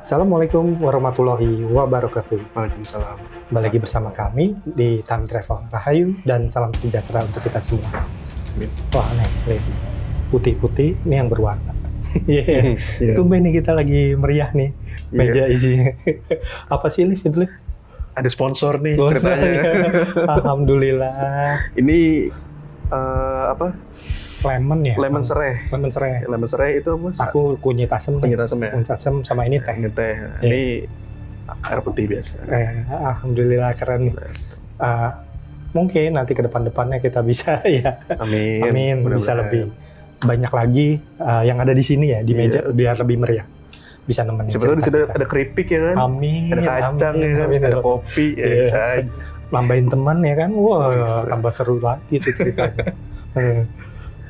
Assalamualaikum warahmatullahi wabarakatuh. Waalaikumsalam. Kembali lagi bersama kami di Time Travel. Rahayu dan salam sejahtera untuk kita semua. Amin. Wah, nih, putih-putih ini yang berwarna. Iya, Iya. tumben nih kita lagi meriah nih. Meja isinya. Apa sih Liv itu Liv? Ada sponsor nih Gak usah, ceritanya. ya. Alhamdulillah. Ini apa? Lemon ya? Lemon serai. Lemon serai. Lemon serai itu apa? Aku kunyit asem. Kunyit asem ya? Kunyit asem sama ini teh. Ini teh. Ini air putih biasa. Alhamdulillah keren nih. Mungkin nanti ke depan-depannya kita bisa ya. Amin. Amin, bisa Mudah-mudahan. lebih banyak lagi yang ada di sini ya, di meja Iya. biar lebih meriah. Bisa nemenin Sebetulnya di cerita sini kita. ada keripik ya kan? Amin, Ada kacang amin, ya kan? amin. Ada kopi ya Iya. bisa aja. Nambahin teman ya kan, wah Bisa. tambah seru lagi tuh ceritanya.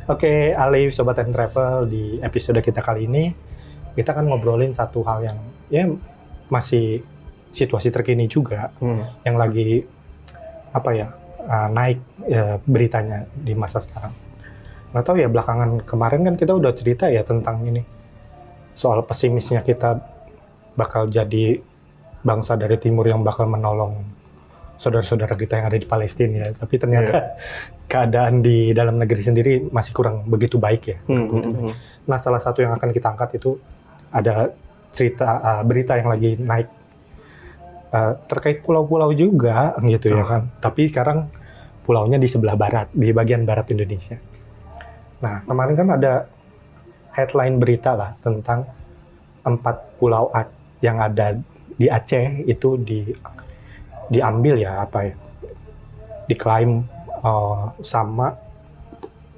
Oke, Alif, Sobat Time Travel, di episode kita kali ini, kita kan ngobrolin satu hal yang ya masih situasi terkini juga, yang lagi apa ya, naik beritanya di masa sekarang. Nggak tahu ya, belakangan kemarin kan kita udah cerita ya tentang ini, soal pesimisnya kita bakal jadi bangsa dari timur yang bakal menolong saudara-saudara kita yang ada di Palestina ya. Tapi ternyata keadaan di dalam negeri sendiri masih kurang begitu baik ya. Nah, salah satu yang akan kita angkat itu ada cerita berita yang lagi naik terkait pulau-pulau juga gitu ya kan. Tapi sekarang pulaunya di sebelah barat, di bagian barat Indonesia. Nah, kemarin kan ada headline berita lah tentang 4 pulau yang ada di Aceh itu diambil ya, apa ya, diklaim sama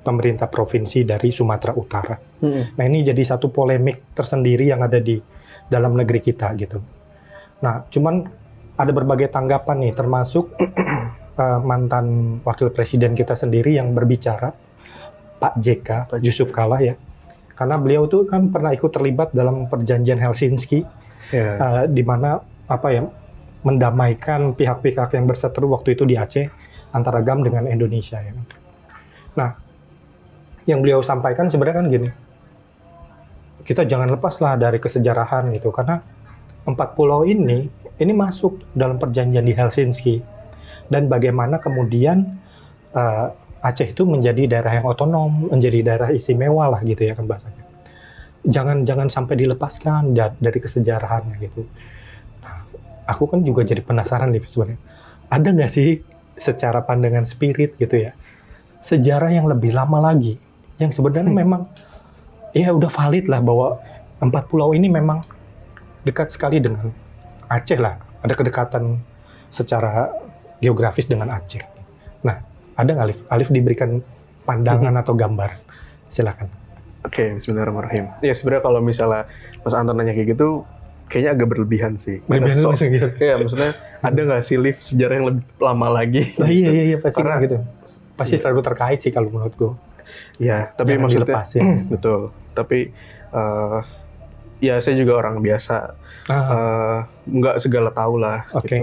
pemerintah provinsi dari Sumatera Utara. Nah, ini jadi satu polemik tersendiri yang ada di dalam negeri kita gitu. Nah, cuman ada berbagai tanggapan nih, termasuk mantan wakil presiden kita sendiri yang berbicara, Pak JK, Yusuf Kala ya. Karena beliau tuh kan pernah ikut terlibat dalam perjanjian Helsinki, di mana apa ya, mendamaikan pihak-pihak yang berseteru waktu itu di Aceh antara GAM dengan Indonesia ya. Nah, yang beliau sampaikan sebenarnya kan gini, kita jangan lepaslah dari kesejarahan gitu, karena 4 pulau ini masuk dalam perjanjian di Helsinki, dan bagaimana kemudian Aceh itu menjadi daerah yang otonom, menjadi daerah istimewa lah gitu ya kan bahasanya. Jangan sampai dilepaskan dari kesejarahannya gitu. Aku kan juga jadi penasaran nih sebenarnya. Ada nggak sih secara pandangan spirit gitu ya, sejarah yang lebih lama lagi, yang sebenarnya memang ya udah valid lah bahwa 4 pulau ini memang dekat sekali dengan Aceh lah. Ada kedekatan secara geografis dengan Aceh. Nah, ada nggak Alif diberikan pandangan atau gambar? Silakan. Oke, bismillahirrahmanirrahim. Ya sebenarnya kalau misalnya Mas Anton nanya kayak gitu, kayaknya agak berlebihan sih. Iya, maksudnya ada nggak sih lift sejarah yang lebih lama lagi? Nah, iya pasti Karena gitu. Pasti selalu terkait sih kalau menurutku. Ya, tapi Jangan maksudnya dilepasin. betul. Tapi ya saya juga orang biasa. Nggak segala tahu lah. Oke.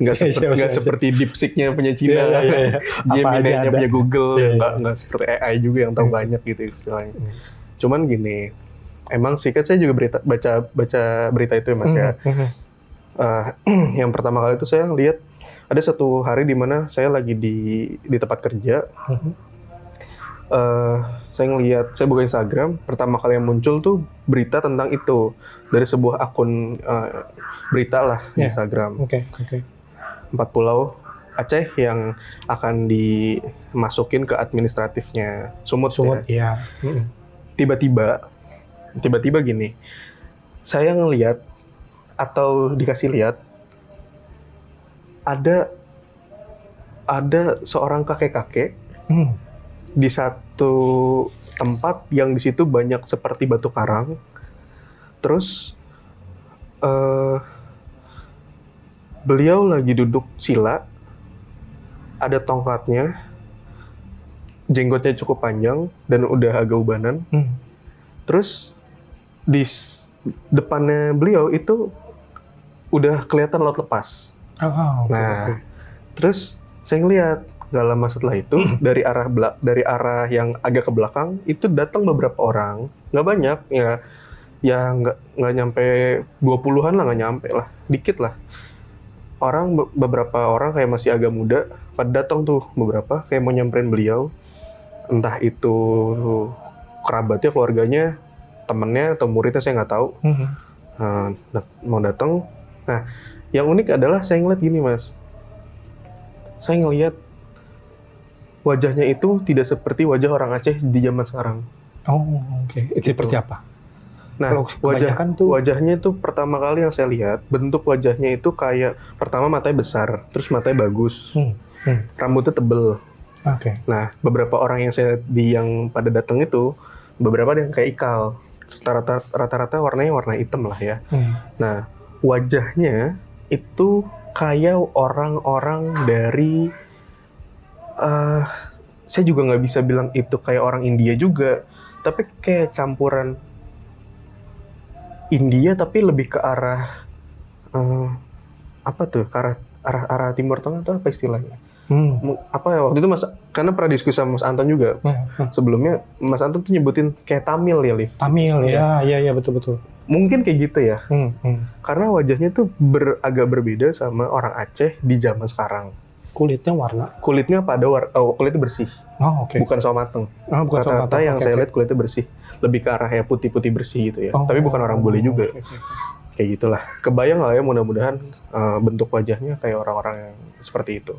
Nggak seperti DeepSeek-nya punya Cina, Iya. Gemini-nya punya Google, Iya. nggak seperti AI juga yang tahu banyak gitu istilahnya. Cuman gini, emang sih kan saya juga baca berita itu ya Mas ya. Yang pertama kali itu saya lihat ada satu hari di mana saya lagi di tempat kerja. Saya buka Instagram, pertama kali yang muncul tuh berita tentang itu dari sebuah akun berita lah di Instagram. Oke. 4 pulau Aceh yang akan dimasukin ke administratifnya Sumut ya. Iya. Tiba-tiba gini, saya ngelihat atau dikasih lihat ada seorang kakek-kakek di satu tempat yang di situ banyak seperti batu karang. Terus beliau lagi duduk sila, ada tongkatnya, jenggotnya cukup panjang dan udah agak ubanan. Terus di depannya beliau itu udah kelihatan laut lepas. Terus saya ngeliat Gak lama setelah itu, dari arah yang agak ke belakang, itu datang beberapa orang, nggak banyak, ya ya nggak nyampe 20-an lah, nggak nyampe lah, dikit lah. Orang beberapa orang kayak masih agak muda, pada datang tuh beberapa kayak mau nyamperin beliau, entah itu kerabatnya, keluarganya, temennya atau muridnya, saya nggak tahu. Mau datang. Nah, yang unik adalah saya ngeliat gini mas, saya ngeliat wajahnya itu tidak seperti wajah orang Aceh di zaman sekarang. Oh, oke. Itu seperti apa? Nah, Kalau kebanyakan tuh wajahnya itu pertama kali yang saya lihat, bentuk wajahnya itu kayak, pertama matanya besar, terus matanya bagus, rambutnya tebel. oke. Nah, beberapa orang yang saya yang pada datang itu, beberapa ada yang kayak ikal. Rata-rata warnanya warna hitam lah ya. Nah, wajahnya itu kayak orang-orang dari, saya juga nggak bisa bilang itu kayak orang India juga, tapi kayak campuran India tapi lebih ke arah apa tuh, ke arah Timur Tengah tuh apa istilahnya? Apa ya waktu itu mas, karena pernah diskusi sama Mas Anton juga. Sebelumnya Mas Anton tuh nyebutin kayak Tamil ya, Liv. Tamil ya betul. Mungkin kayak gitu ya. Karena wajahnya tuh agak berbeda sama orang Aceh di zaman sekarang. Kulitnya warna. Kulitnya kulitnya bersih. Oh, oke. Bukan sawo mateng. Bukan sawo Rata-rata mateng. yang saya lihat kulitnya bersih. Lebih ke arah ya putih-putih bersih gitu ya. Tapi bukan orang bule juga. Oke. Kayak gitulah. Kebayang lah ya, mudah-mudahan bentuk wajahnya kayak orang-orang yang seperti itu.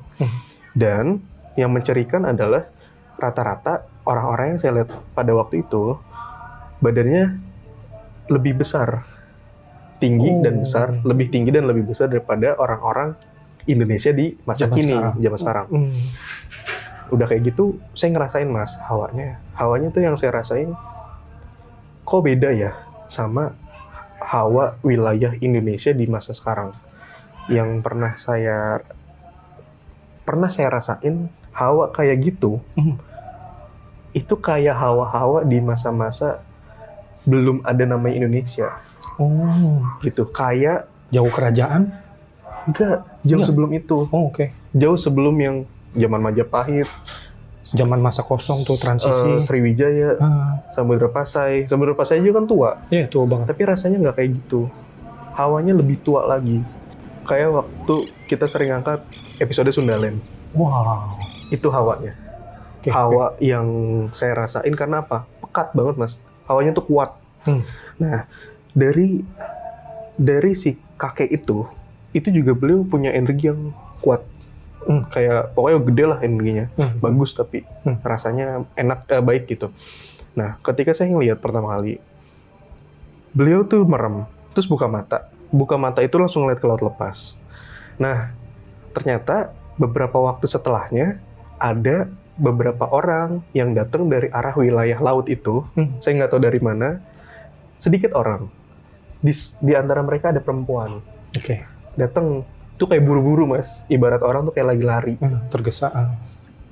Dan yang mencerikan adalah rata-rata orang-orang yang saya lihat pada waktu itu badannya lebih besar, tinggi dan besar, lebih tinggi dan lebih besar daripada orang-orang Indonesia di masa kini, zaman sekarang. Udah kayak gitu, saya ngerasain mas, hawanya tuh yang saya rasain kok beda ya sama hawa wilayah Indonesia di masa sekarang. Yang pernah saya rasain hawa kayak gitu, itu kayak hawa-hawa di masa-masa belum ada namanya Indonesia. Gitu, kayak Jauh kerajaan? enggak, jauh sebelum itu. Oke. Jauh sebelum yang zaman Majapahit, Zaman masa kosong tuh transisi. Sriwijaya, Samudra Pasai juga kan tua. Iya, tua banget. Tapi rasanya nggak kayak gitu. Hawanya lebih tua lagi. Kayak waktu kita sering angkat episode Sundaland. Wow. Itu hawanya. Hawa yang saya rasain karena apa? Pekat banget mas. Hawanya tuh kuat. Nah, dari si kakek itu juga beliau punya energi yang kuat. Kayak pokoknya gede lah energinya. Bagus tapi rasanya enak, baik gitu. Nah, ketika saya ngelihat pertama kali, beliau tuh merem, terus buka mata itu langsung ngeliat ke laut lepas. Nah, ternyata beberapa waktu setelahnya ada beberapa orang yang datang dari arah wilayah laut itu. Saya nggak tahu dari mana. Sedikit orang. Di antara mereka ada perempuan. Datang tuh kayak buru-buru mas. Ibarat orang tuh kayak lagi lari. Tergesa.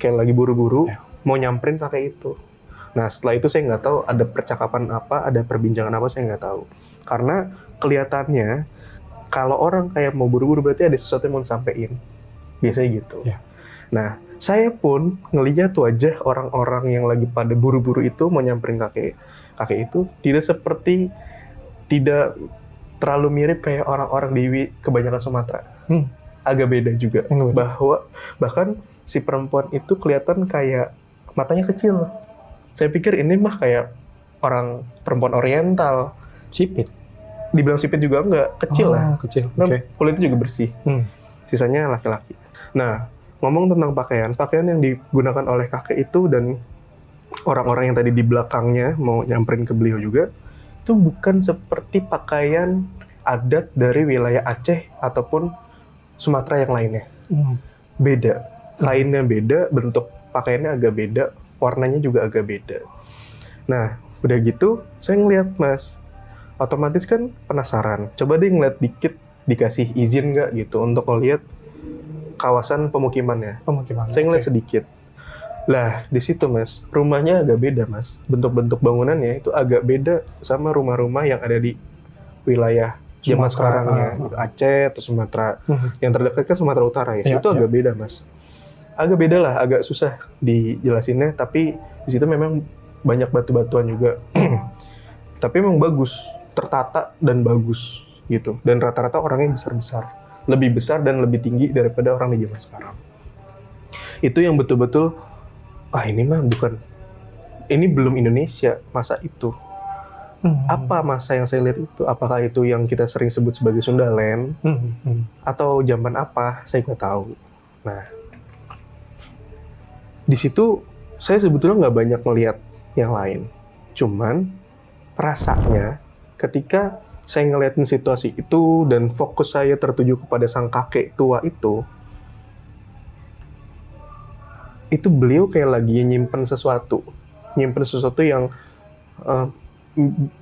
Kayak lagi buru-buru mau nyamperin kakek itu. Nah, setelah itu saya nggak tahu ada percakapan apa, ada perbincangan apa, saya nggak tahu. Karena kelihatannya kalau orang kayak mau buru-buru berarti ada sesuatu yang mau disampaikan. Biasanya gitu. Nah, saya pun ngelihat wajah orang-orang yang lagi pada buru-buru itu mau nyamperin kakek itu tidak terlalu mirip kayak orang-orang di kebanyakan Sumatera. Agak beda juga. Bahkan si perempuan itu kelihatan kayak matanya kecil. Saya pikir ini mah kayak orang perempuan oriental. Sipit. Dibilang sipit juga enggak, kecil lah. Kecil. Nah, kulitnya juga bersih. Sisanya laki-laki. Nah, ngomong tentang pakaian yang digunakan oleh kakek itu dan orang-orang yang tadi di belakangnya mau nyamperin ke beliau juga, itu bukan seperti pakaian adat dari wilayah Aceh ataupun Sumatera yang lainnya. Beda. Kainnya beda, bentuk pakaiannya agak beda, warnanya juga agak beda. Nah, udah gitu, saya ngeliat mas, otomatis kan penasaran. Coba deh ngeliat dikit, dikasih izin nggak gitu untuk ngeliat kawasan pemukimannya. Saya ngeliat sedikit. Lah, di situ mas, rumahnya agak beda mas. Bentuk-bentuk bangunannya itu agak beda sama rumah-rumah yang ada di wilayah zaman sekarang ya, Aceh atau Sumatera. Yang terdekat kan Sumatera Utara ya. Itu agak beda mas. Agak beda lah, agak susah dijelasinnya. Tapi di situ memang banyak batu-batuan juga. Tapi memang bagus. tertata dan bagus gitu. Dan rata-rata orangnya besar-besar, lebih besar dan lebih tinggi daripada orang di zaman sekarang. Itu yang betul-betul, ini mah bukan, ini belum Indonesia masa itu. Apa masa yang saya lihat itu? Apakah itu yang kita sering sebut sebagai Sundaland? Atau zaman apa? Saya nggak tahu. Nah, di situ saya sebetulnya nggak banyak melihat yang lain. Cuman rasanya ketika saya ngeliatin situasi itu dan fokus saya tertuju kepada sang kakek tua itu beliau kayak lagi nyimpen sesuatu yang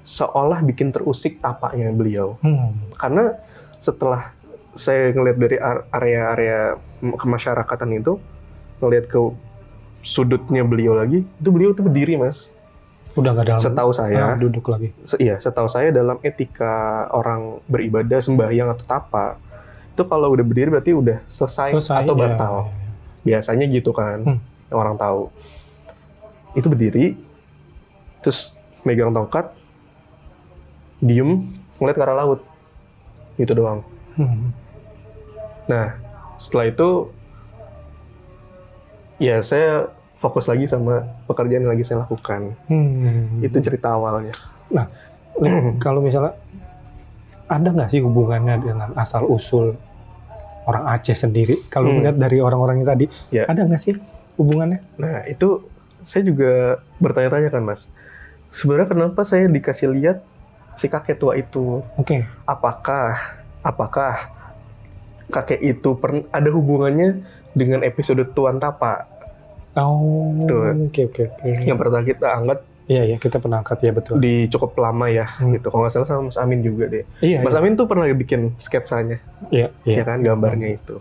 seolah bikin terusik tapaknya beliau. Karena setelah saya ngeliat dari area-area kemasyarakatan itu, ngeliat ke sudutnya beliau lagi, itu beliau tuh berdiri, Mas. Udah nggak dalam. Setahu saya duduk lagi. Iya, setahu saya dalam etika orang beribadah, sembahyang atau tapa, itu kalau udah berdiri berarti udah selesai atau batal. Biasanya gitu kan, orang tahu. Itu berdiri, terus megang tongkat, diem, ngeliat ke arah laut. Gitu doang. Nah, setelah itu, ya saya fokus lagi sama pekerjaan yang lagi saya lakukan. Itu cerita awalnya. Nah, kalau misalnya, ada nggak sih hubungannya dengan asal-usul orang Aceh sendiri? Kalau melihat dari orang-orang yang tadi, ada nggak sih hubungannya? Nah, itu saya juga bertanya-tanya kan, Mas. Sebenarnya kenapa saya dikasih lihat si kakek tua itu? Apakah kakek itu ada hubungannya dengan episode Tuan Tapa? Oke. Yang pernah kita angkat. Iya, kita pernah angkat, ya betul. Di cukup lama ya, gitu. Kalau nggak salah sama Mas Amin juga deh. Mas Amin tuh pernah bikin sketsanya. Iya kan, gambarnya itu.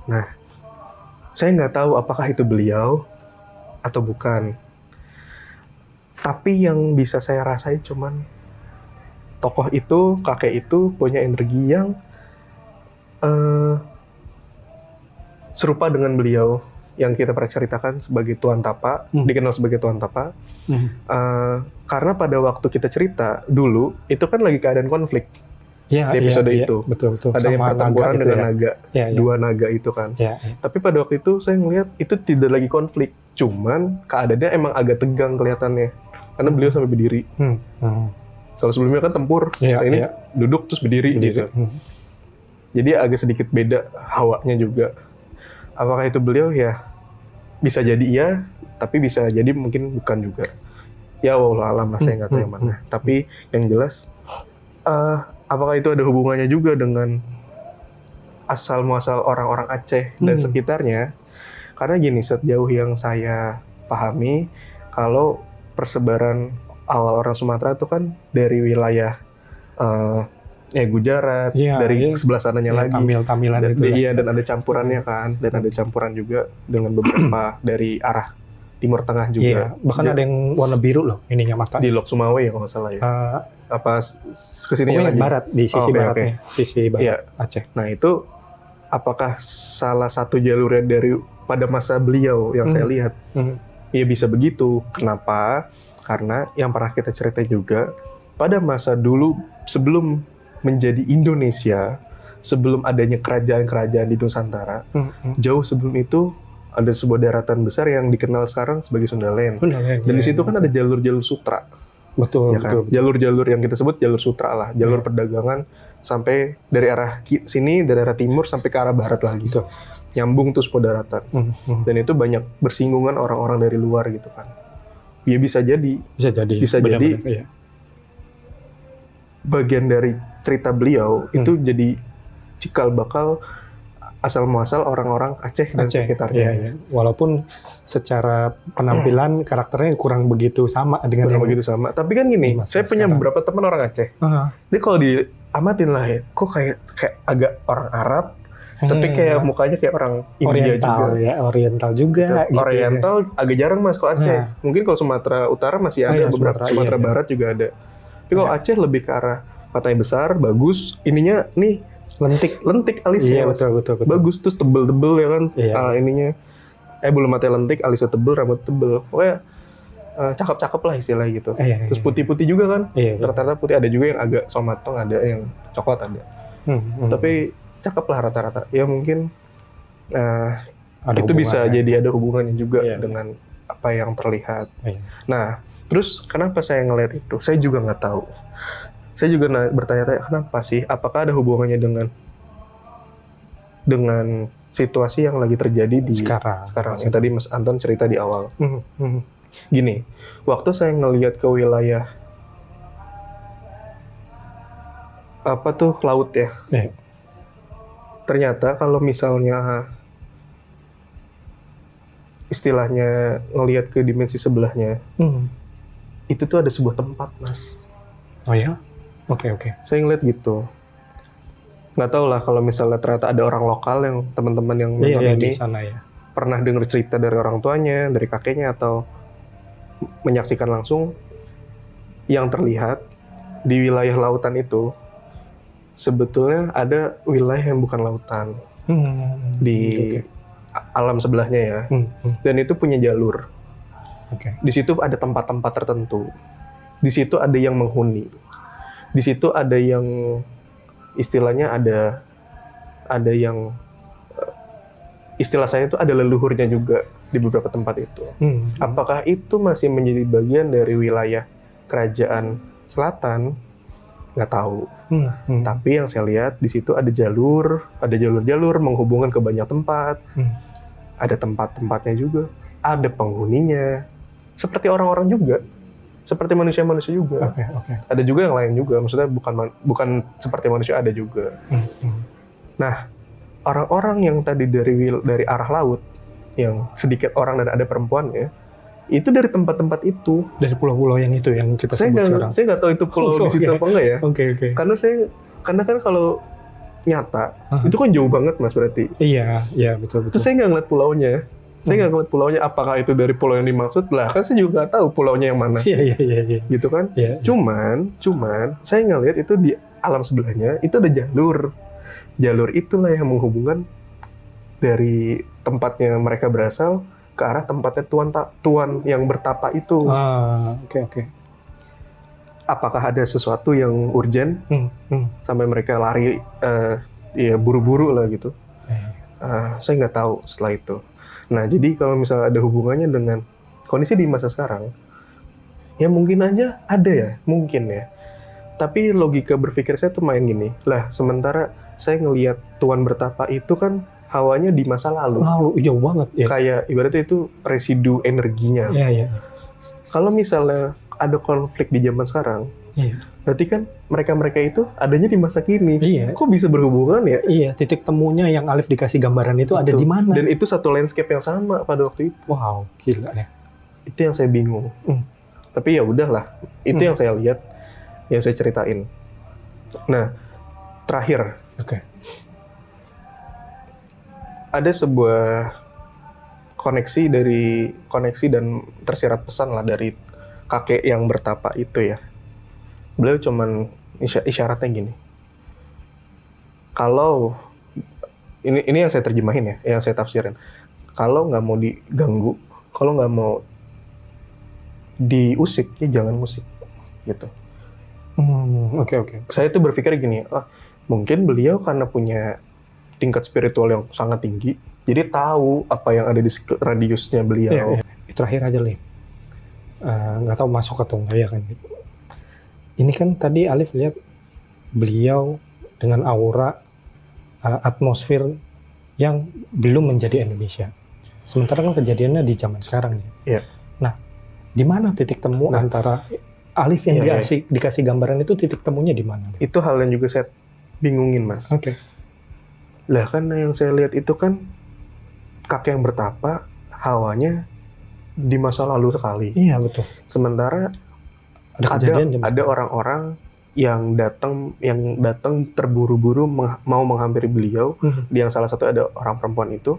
Nah, saya nggak tahu apakah itu beliau atau bukan. Tapi yang bisa saya rasain cuman tokoh itu, kakek itu punya energi yang serupa dengan beliau yang kita pernah ceritakan sebagai Tuan Tapa, dikenal sebagai Tuan Tapa. Karena pada waktu kita cerita dulu, itu kan lagi keadaan konflik di episode itu. Betul. Ada yang pertempuran dengan naga, dua naga itu kan. Tapi pada waktu itu saya ngelihat itu tidak lagi konflik, cuman keadaannya emang agak tegang kelihatannya. Karena beliau sampai berdiri. Kalau sebelumnya kan tempur, ini duduk terus berdiri. Gitu. Jadi agak sedikit beda hawanya juga. Apakah itu beliau? Ya bisa jadi iya, tapi bisa jadi mungkin bukan juga. Ya wallahu alam, saya nggak tahu yang mana. Tapi yang jelas, apakah itu ada hubungannya juga dengan asal muasal orang-orang Aceh dan sekitarnya? Karena gini, sejauh yang saya pahami, kalau persebaran awal orang Sumatera itu kan dari wilayah Gujarat, dari sebelah sananya lagi. Tamil-tamilan itu. Iya, dan ada campurannya kan, dan ada campuran juga dengan beberapa dari arah Timur Tengah juga. Bahkan ada yang warna biru loh, ininya mata. Di Lok Sumawe ya kalau nggak salah ya. Apa kesininya lagi? Barat, di sisi baratnya, sisi barat Aceh. Nah itu, apakah salah satu jalurnya dari pada masa beliau yang saya lihat? Ya bisa begitu. Kenapa? Karena yang pernah kita ceritain juga, pada masa dulu sebelum menjadi Indonesia, sebelum adanya kerajaan-kerajaan di Nusantara, jauh sebelum itu ada sebuah daratan besar yang dikenal sekarang sebagai Sundaland. Dan di situ kan ada jalur-jalur sutra. Betul. Jalur-jalur yang kita sebut jalur sutra lah, jalur perdagangan sampai dari arah sini, dari arah timur sampai ke arah barat lagi. Nyambung terus ke daratan. Dan itu banyak bersinggungan orang-orang dari luar gitu kan. Ya bisa jadi. Benar-benar, bagian dari cerita beliau itu jadi cikal bakal asal muasal orang-orang Aceh dan sekitarnya. Walaupun secara penampilan karakternya kurang begitu sama dengan Tapi kan gini, saya punya beberapa teman orang Aceh. Jadi kalau diamatin lah ya, kok kayak agak orang Arab, tapi kayak mukanya kayak orang India Oriental juga. Oriental agak jarang Mas kalau Aceh. Mungkin kalau Sumatera Utara masih ada beberapa, Sumatera Barat juga ada. Tapi kalau Aceh lebih ke arah matanya besar, bagus, ininya nih lentik alisnya. Betul. Bagus, terus tebel-tebel ya kan. Ininya bulu matanya lentik, alisnya tebel, rambut tebel. Pokoknya cakep-cakep lah istilahnya gitu. Iya, Terus putih-putih juga kan. Iya. Rata-rata putih, ada juga yang agak somatong, ada yang coklat ada. Tapi cakep lah rata-rata. Ya mungkin ada itu bisa hubungannya. jadi ada hubungannya juga Iya. dengan apa yang terlihat. Iya. Nah, terus kenapa saya ngeliat itu? Saya juga nggak tahu. Saya juga bertanya-tanya kenapa sih? Apakah ada hubungannya dengan situasi yang lagi terjadi di Sekarang. Yang tadi Mas Anton cerita di awal. Gini, waktu saya ngelihat ke wilayah apa tuh laut ya. Iya. Ternyata kalau misalnya istilahnya ngelihat ke dimensi sebelahnya, itu tuh ada sebuah tempat, Mas. Oh ya? Oke. Saya ngeliat gitu. Nggak tahu lah kalau misalnya ternyata ada orang lokal yang teman-teman yang nonton Iya, ini di sana ya. pernah dengar cerita dari orang tuanya, dari kakeknya, atau menyaksikan langsung yang terlihat di wilayah lautan itu sebetulnya ada wilayah yang bukan lautan di alam sebelahnya ya. Dan itu punya jalur. Oke. Di situ ada tempat-tempat tertentu. Di situ ada yang menghuni. Di situ ada yang istilahnya ada yang istilah saya itu ada leluhurnya juga di beberapa tempat itu. Apakah itu masih menjadi bagian dari wilayah kerajaan selatan? Nggak tahu. Tapi yang saya lihat di situ ada jalur-jalur menghubungkan ke banyak tempat. Ada tempat-tempatnya juga, ada penghuninya. Seperti orang-orang juga. Seperti manusia-manusia juga. Oke. Ada juga yang lain juga, maksudnya bukan seperti manusia, ada juga. Nah, orang-orang yang tadi dari arah laut, yang sedikit orang dan ada perempuannya, itu dari tempat-tempat itu. Dari pulau-pulau yang itu yang kita sebut sekarang. Saya nggak tahu itu pulau di situ apa enggak ya. Oke. Karena kan kalau nyata, itu kan jauh banget Mas berarti. Iya, betul. Terus saya nggak ngeliat pulaunya. Apakah itu dari pulau yang dimaksud lah, kan saya juga nggak tahu pulaunya yang mana. Iya. Gitu kan. Iya. Cuman saya ngeliat itu di alam sebelahnya itu ada jalur itulah yang menghubungkan dari tempatnya mereka berasal ke arah tempatnya tuan yang bertapa itu. Oke. Apakah ada sesuatu yang urgent sampai mereka lari ya buru-buru lah gitu. Saya nggak tahu setelah itu. Nah, jadi kalau misalnya ada hubungannya dengan kondisi di masa sekarang, ya mungkin aja ada ya, mungkin ya. Tapi logika berpikir saya tuh main gini, lah sementara saya ngelihat Tuan Bertapa itu kan hawanya di masa lalu. Jauh banget ya. Kayak ibaratnya itu residu energinya. Iya. Kalau misalnya ada konflik di zaman sekarang, berarti kan mereka itu adanya di masa kini. Iya. Kok bisa berhubungan ya? Iya, titik temunya yang Alif dikasih gambaran itu ada di mana? Dan itu satu landscape yang sama pada waktu itu. Wow, gila ya. Itu yang saya bingung. Tapi ya udahlah, itu yang saya lihat, yang saya ceritain. Nah, terakhir. Oke. Ada sebuah koneksi dan tersirat pesan lah dari kakek yang bertapa itu ya. Beliau cuman isyaratnya gini. Kalau ini yang saya terjemahin ya, yang saya tafsirin. Kalau nggak mau diganggu, kalau nggak mau diusik, ya jangan musik, gitu. Oke. Saya tuh berpikir gini, mungkin beliau karena punya tingkat spiritual yang sangat tinggi, jadi tahu apa yang ada di radiusnya beliau. Iya. Terakhir aja nih, nggak tahu masuk atau enggak ya kan. Ini kan tadi Alif lihat beliau dengan aura atmosfer yang belum menjadi Indonesia. Sementara kan kejadiannya di zaman sekarang nih. Iya. Nah, di mana titik temu antara Alif yang dikasih gambaran itu, titik temunya di mana? Itu hal yang juga saya bingungin, Mas. Oke. Lah kan yang saya lihat itu kan kakek yang bertapa, hawanya di masa lalu sekali. Iya, betul. Sementara ada orang-orang yang datang terburu-buru mau menghampiri beliau. Yang salah satu ada orang perempuan itu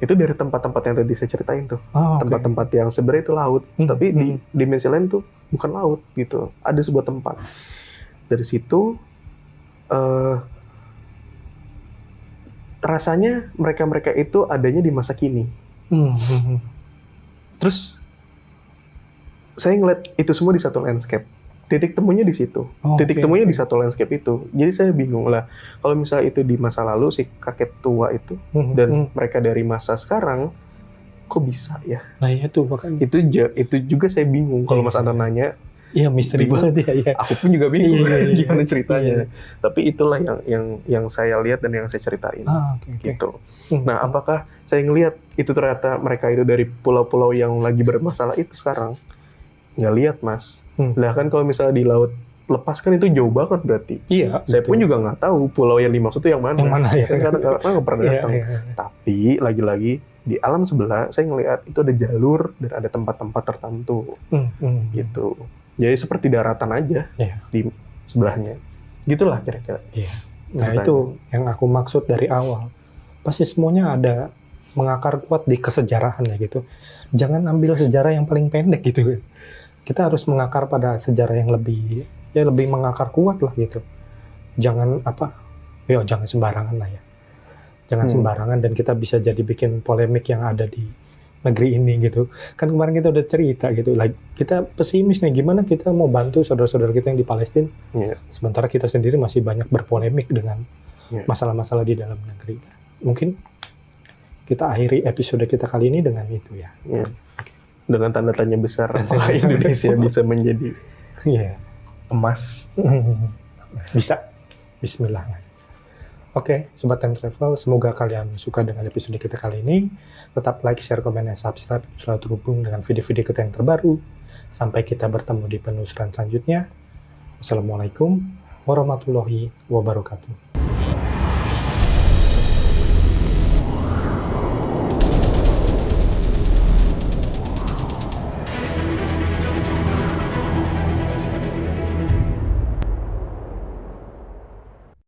dari tempat-tempat yang tadi saya ceritain tuh. Tempat-tempat yang sebenarnya itu laut, tapi di dimensi lain tuh bukan laut gitu. Ada sebuah tempat. Dari situ rasanya mereka itu adanya di masa kini. Terus saya ngeliat itu semua di satu landscape. Titik temunya di situ. Oh, Titik oke, temunya oke. di satu landscape itu. Jadi saya bingung lah. Kalau misalnya itu di masa lalu si kakek tua itu dan mereka dari masa sekarang, kok bisa ya? Nah ya tuh makanya. Itu juga saya bingung. Kalau Mas Anton nanya, Iya misteri bingung. banget ya. aku pun juga bingung Iya. gimana ceritanya. Iya. Tapi itulah yang saya lihat dan yang saya ceritain. Oke. Gitu. Nah, apakah saya ngelihat itu ternyata mereka itu dari pulau-pulau yang lagi bermasalah itu sekarang? Nggak lihat, Mas. Lah kan kalau misalnya di laut lepas kan itu jauh banget berarti. Iya. Saya pun juga nggak tahu pulau yang dimaksud itu yang mana. Yang mana ya? Kan karena nggak pernah Iya, datang. iya. Tapi lagi-lagi di alam sebelah saya ngelihat itu ada jalur dan ada tempat-tempat tertentu gitu. Jadi seperti daratan aja Iya. di sebelahnya. Gitulah kira-kira. Iya. Nah Ceritanya. itu yang aku maksud dari awal. Pasti semuanya ada mengakar kuat di kesejarahan ya gitu. Jangan ambil sejarah yang paling pendek gitu. Kita harus mengakar pada sejarah yang lebih mengakar kuat lah gitu. Jangan jangan sembarangan lah ya. Jangan sembarangan dan kita bisa jadi bikin polemik yang ada di negeri ini gitu. Kan kemarin kita udah cerita gitu. Kita pesimis nih gimana kita mau bantu saudara-saudara kita yang di Palestina. Iya. Sementara kita sendiri masih banyak berpolemik dengan Iya. masalah-masalah di dalam negeri. Mungkin kita akhiri episode kita kali ini dengan itu ya. Ya. Dengan tanda tanya besar, Tanda apakah tanya Indonesia besar. bisa menjadi Iya. emas? Bisa. Bismillah. Oke, Sobat Time Travel, semoga kalian suka dengan episode kita kali ini. Tetap like, share, komen, dan subscribe. Selalu terhubung dengan video-video kita yang terbaru. Sampai kita bertemu di penelusuran selanjutnya. Wassalamualaikum warahmatullahi wabarakatuh.